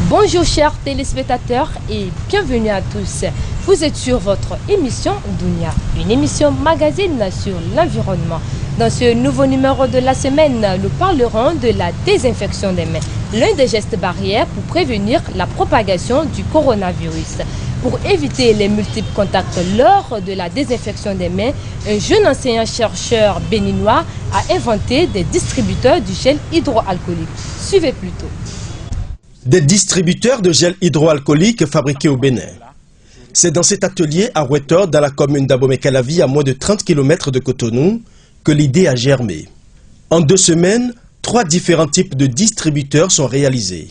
Bonjour chers téléspectateurs et bienvenue à tous. Vous êtes sur votre émission Dunia, une émission magazine sur l'environnement. Dans ce nouveau numéro de la semaine, nous parlerons de la désinfection des mains, l'un des gestes barrières pour prévenir la propagation du coronavirus. Pour éviter les multiples contacts lors de la désinfection des mains, un jeune enseignant-chercheur béninois a inventé des distributeurs du gel hydroalcoolique. Suivez plutôt. Des distributeurs de gel hydroalcoolique fabriqués au Bénin. C'est dans cet atelier à Ouettor, dans la commune d'Abomey-Calavi, à moins de 30 km de Cotonou, que l'idée a germé. En 2 semaines, 3 différents types de distributeurs sont réalisés.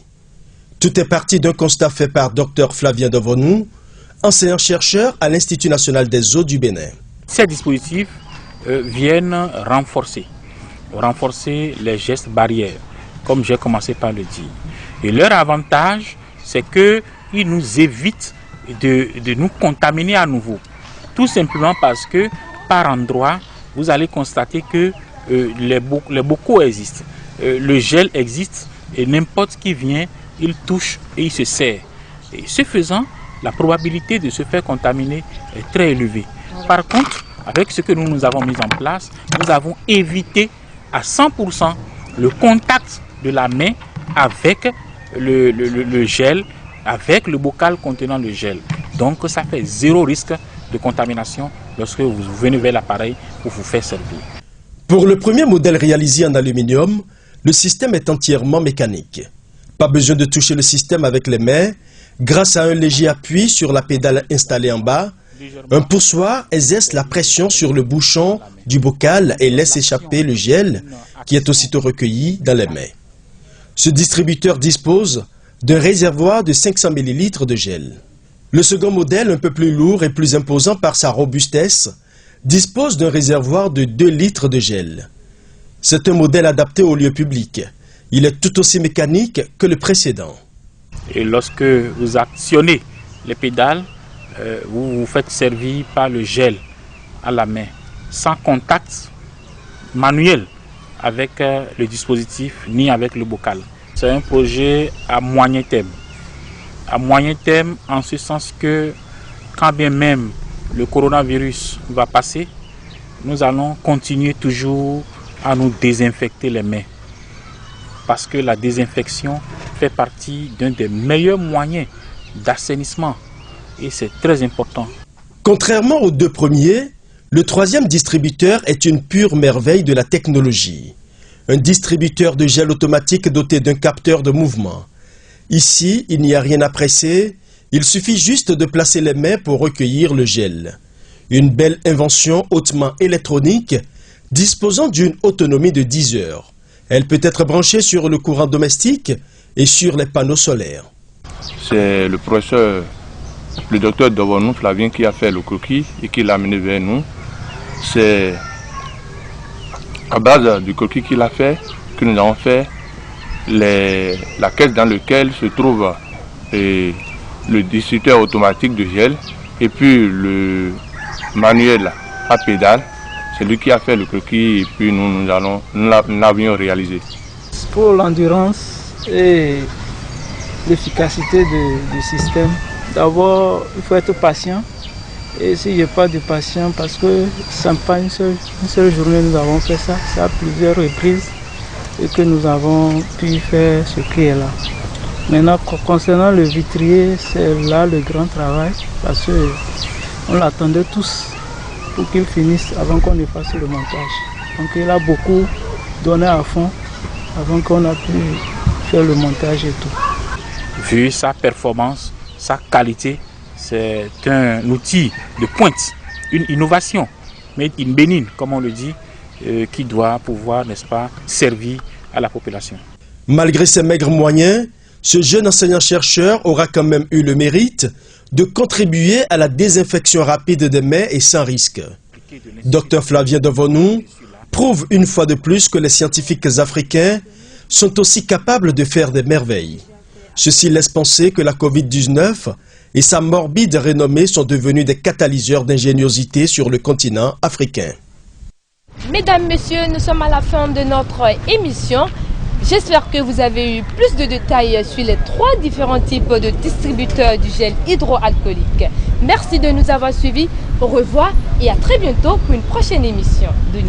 Tout est parti d'un constat fait par Dr Flavien Devonou, enseignant-chercheur à l'Institut national des eaux du Bénin. Ces dispositifs viennent renforcer les gestes barrières, comme j'ai commencé par le dire. Et leur avantage, c'est qu'ils nous évitent de nous contaminer à nouveau. Tout simplement parce que, par endroit, vous allez constater que les bocaux existent. Le gel existe et n'importe qui vient, il touche et il se sert. Et ce faisant, la probabilité de se faire contaminer est très élevée. Par contre, avec ce que nous avons mis en place, nous avons évité à 100% le contact de la main avec le gel, avec le bocal contenant le gel. Donc ça fait 0 risque de contamination lorsque vous venez vers l'appareil pour vous faire servir. Pour le premier modèle réalisé en aluminium, le système est entièrement mécanique. Pas besoin de toucher le système avec les mains. Grâce à un léger appui sur la pédale installée en bas, un poussoir exerce la pression sur le bouchon du bocal et laisse échapper le gel qui est aussitôt recueilli dans les mains. Ce distributeur dispose d'un réservoir de 500 ml de gel. Le second modèle, un peu plus lourd et plus imposant par sa robustesse, dispose d'un réservoir de 2 litres de gel. C'est un modèle adapté au lieu public. Il est tout aussi mécanique que le précédent. Et lorsque vous actionnez les pédales, vous vous faites servir par le gel à la main, sans contact manuel avec le dispositif ni avec le bocal. C'est un projet à moyen terme. À moyen terme, en ce sens que quand bien même le coronavirus va passer, nous allons continuer toujours à nous désinfecter les mains. Parce que la désinfection fait partie d'un des meilleurs moyens d'assainissement. Et c'est très important. Contrairement aux 2 premiers, le 3e distributeur est une pure merveille de la technologie. Un distributeur de gel automatique doté d'un capteur de mouvement. Ici, il n'y a rien à presser, il suffit juste de placer les mains pour recueillir le gel. Une belle invention hautement électronique, disposant d'une autonomie de 10 heures. Elle peut être branchée sur le courant domestique et sur les panneaux solaires. C'est le professeur, le docteur Devonou Flavien qui a fait le croquis et qui l'a amené vers nous. C'est à base du croquis qu'il a fait que nous avons fait la caisse dans laquelle se trouve le distributeur automatique de gel et puis le manuel à pédale. C'est lui qui a fait le croquis et puis nous l'avions réalisé. Pour l'endurance et l'efficacité du système, d'abord il faut être patient. Et s'il n'y a pas de patient, parce que ce n'est pas une seule journée nous avons fait ça, c'est à plusieurs reprises et que nous avons pu faire ce qui est là. Maintenant, concernant le vitrier, c'est là le grand travail, parce qu'on l'attendait tous pour qu'il finisse avant qu'on ne fasse le montage. Donc il a beaucoup donné à fond avant qu'on a pu faire le montage et tout. Vu sa performance, sa qualité, c'est un outil de pointe, une innovation, made in Bénin, comme on le dit, qui doit pouvoir, n'est-ce pas, servir à la population. Malgré ses maigres moyens, ce jeune enseignant-chercheur aura quand même eu le mérite de contribuer à la désinfection rapide des mains et sans risque. Dr Flavien Devonou prouve une fois de plus que les scientifiques africains sont aussi capables de faire des merveilles. Ceci laisse penser que la Covid-19 et sa morbide renommée sont devenus des catalyseurs d'ingéniosité sur le continent africain. Mesdames, Messieurs, nous sommes à la fin de notre émission. J'espère que vous avez eu plus de détails sur les 3 différents types de distributeurs du gel hydroalcoolique. Merci de nous avoir suivis. Au revoir et à très bientôt pour une prochaine émission. Dunia.